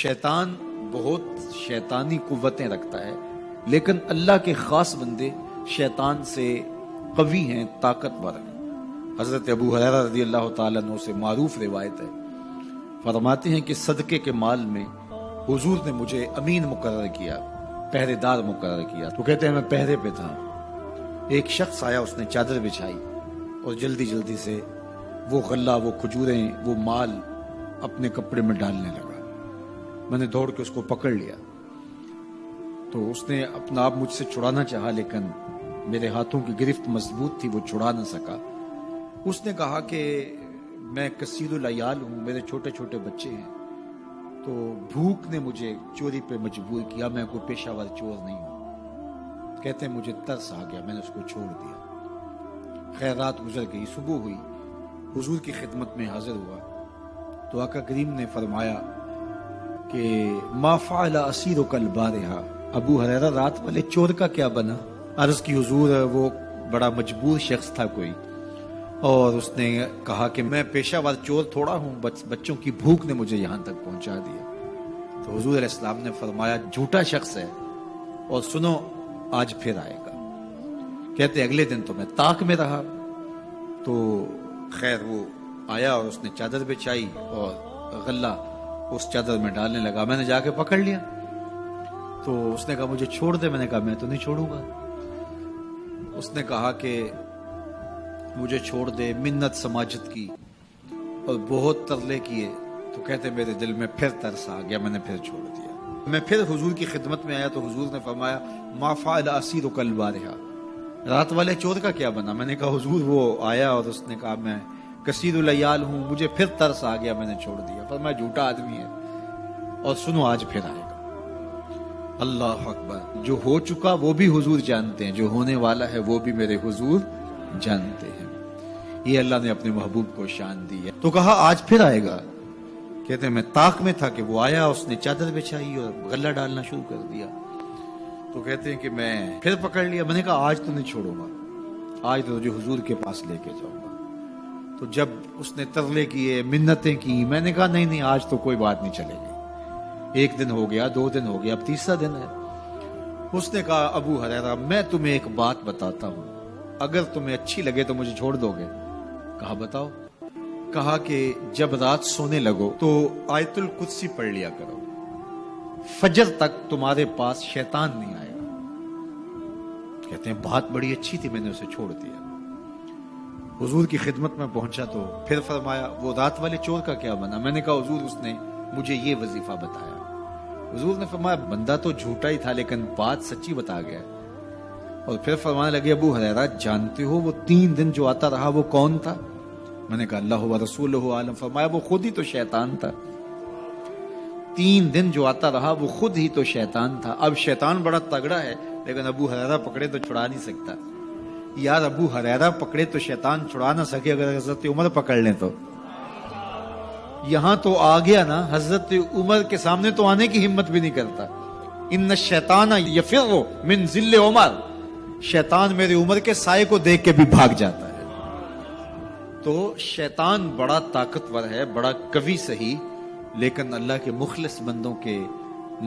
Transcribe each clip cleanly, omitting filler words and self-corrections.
شیطان بہت شیطانی قوتیں رکھتا ہے، لیکن اللہ کے خاص بندے شیطان سے قوی ہیں، طاقتور ہیں۔ حضرت ابو ہریرہ رضی اللہ تعالیٰ عنہ سے معروف روایت ہے، فرماتے ہیں کہ صدقے کے مال میں حضور نے مجھے امین مقرر کیا، پہرے دار مقرر کیا۔ تو کہتے ہیں میں پہرے پہ تھا، ایک شخص آیا، اس نے چادر بچھائی اور جلدی جلدی سے وہ غلہ، وہ کھجوریں، وہ مال اپنے کپڑے میں ڈالنے لگا۔ میں نے دوڑ کے اس کو پکڑ لیا، تو اس نے اپنا آپ مجھ سے چھڑانا چاہا، لیکن میرے ہاتھوں کی گرفت مضبوط تھی، وہ چھڑا نہ سکا۔ اس نے کہا کہ میں کثیر العیال ہوں، میرے چھوٹے چھوٹے بچے ہیں، تو بھوک نے مجھے چوری پہ مجبور کیا، میں کوئی پیشہ ور چور نہیں ہوں۔ کہتے ہیں مجھے ترس آ گیا، میں نے اس کو چھوڑ دیا۔ خیر رات گزر گئی، صبح ہوئی، حضور کی خدمت میں حاضر ہوا تو آقا کریم نے فرمایا کہ ما فعل اسیرک البارحہ، ابو ہریرہ رات والے چور کا کیا بنا؟ عرض کی حضور وہ بڑا مجبور شخص تھا کوئی، اور اس نے کہا کہ میں پیشہ ور چور تھوڑا ہوں، بچوں کی بھوک نے مجھے یہاں تک پہنچا دیا۔ تو حضور علیہ السلام نے فرمایا جھوٹا شخص ہے، اور سنو آج پھر آئے گا۔ کہتے اگلے دن تو میں طاق میں رہا، تو خیر وہ آیا اور اس نے چادر بچھائی اور غلہ اس چادر میں ڈالنے لگا۔ میں نے جا کے پکڑ لیا، تو اس نے کہا مجھے چھوڑ دے۔ میں نے کہا میں تو نہیں چھوڑوں گا۔ اس نے کہا کہ مجھے چھوڑ دے، منت سماجت کی اور بہت ترلے کیے، تو کہتے میرے دل میں پھر ترس آ گیا، میں نے پھر چھوڑ دیا۔ میں پھر حضور کی خدمت میں آیا تو حضور نے فرمایا ما فعل اسیرک البارحہ، رات والے چور کا کیا بنا؟ میں نے کہا حضور وہ آیا اور اس نے کہا میں کثیر العیال ہوں، مجھے پھر ترس آ گیا، میں نے چھوڑ دیا۔ فرمایا جھوٹا آدمی ہے، اور سنو آج پھر آئے گا۔ اللہ اکبر، جو ہو چکا وہ بھی حضور جانتے ہیں، جو ہونے والا ہے وہ بھی میرے حضور جانتے ہیں۔ یہ اللہ نے اپنے محبوب کو شان دی ہے۔ تو کہا آج پھر آئے گا۔ کہتے ہیں میں طاق میں تھا کہ وہ آیا، اس نے چادر بچھائی اور غلہ ڈالنا شروع کر دیا۔ تو کہتے ہیں کہ میں پھر پکڑ لیا۔ میں نے کہا آج تو نہیں چھوڑوں گا، آج تو جو حضور کے پاس لے کے جاؤں گا۔ تو جب اس نے ترلے کیے، منتیں کی، میں نے کہا نہیں آج تو کوئی بات نہیں چلے گی۔ ایک دن ہو گیا، 2 دن ہو گیا، اب تیسرا دن ہے۔ اس نے کہا ابو ہریرہ میں تمہیں ایک بات بتاتا ہوں، اگر تمہیں اچھی لگے تو مجھے چھوڑ دو گے؟ کہا بتاؤ۔ کہا کہ جب رات سونے لگو تو آیت الکرسی پڑھ لیا کرو، فجر تک تمہارے پاس شیطان نہیں آئے گا۔ کہتے ہیں بات بڑی اچھی تھی، میں نے اسے چھوڑ دیا۔ حضور کی خدمت میں پہنچا تو پھر فرمایا وہ رات والے چور کا کیا بنا؟ میں نے کہا حضور اس نے مجھے یہ وظیفہ بتایا۔ حضور نے فرمایا بندہ تو جھوٹا ہی تھا، لیکن بات سچی بتا گیا۔ اور پھر فرمانے لگے ابو ہریرہ جانتے ہو وہ 3 دن جو آتا رہا وہ کون تھا؟ میں نے کہا اللہ و رسولہ عالم۔ فرمایا وہ خود ہی تو شیطان تھا۔ 3 دن جو آتا رہا وہ خود ہی تو شیطان تھا۔ اب شیطان بڑا تگڑا ہے، لیکن ابو ہریرہ پکڑے تو چھڑا نہیں سکتا۔ یار ابو ہریرہ پکڑے تو شیطان چھڑا نہ سکے، اگر حضرت عمر پکڑ لیں تو یہاں تو آ گیا نا، حضرت عمر کے سامنے تو آنے کی ہمت بھی نہیں کرتا۔ ان الشیطان یفر من ظل عمر، شیطان میرے عمر کے سائے کو دیکھ کے بھی بھاگ جاتا ہے۔ تو شیطان بڑا طاقتور ہے، بڑا قوی صحیح، لیکن اللہ کے مخلص بندوں کے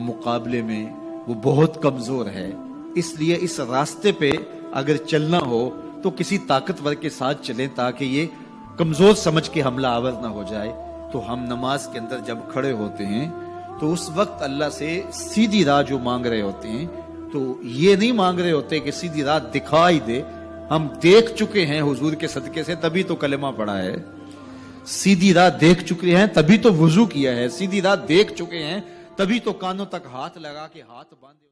مقابلے میں وہ بہت کمزور ہے۔ اس لیے اس راستے پہ اگر چلنا ہو تو کسی طاقتور کے ساتھ چلیں، تاکہ یہ کمزور سمجھ کے حملہ آور نہ ہو جائے۔ تو ہم نماز کے اندر جب کھڑے ہوتے ہیں تو اس وقت اللہ سے سیدھی راہ جو مانگ رہے ہوتے ہیں، تو یہ نہیں مانگ رہے ہوتے کہ سیدھی راہ دکھائی دے۔ ہم دیکھ چکے ہیں حضور کے صدقے سے، تبھی تو کلمہ پڑھا ہے۔ سیدھی راہ دیکھ چکے ہیں تبھی تو وضو کیا ہے۔ سیدھی راہ دیکھ چکے ہیں تبھی تو کانوں تک ہاتھ لگا کے ہاتھ باندھے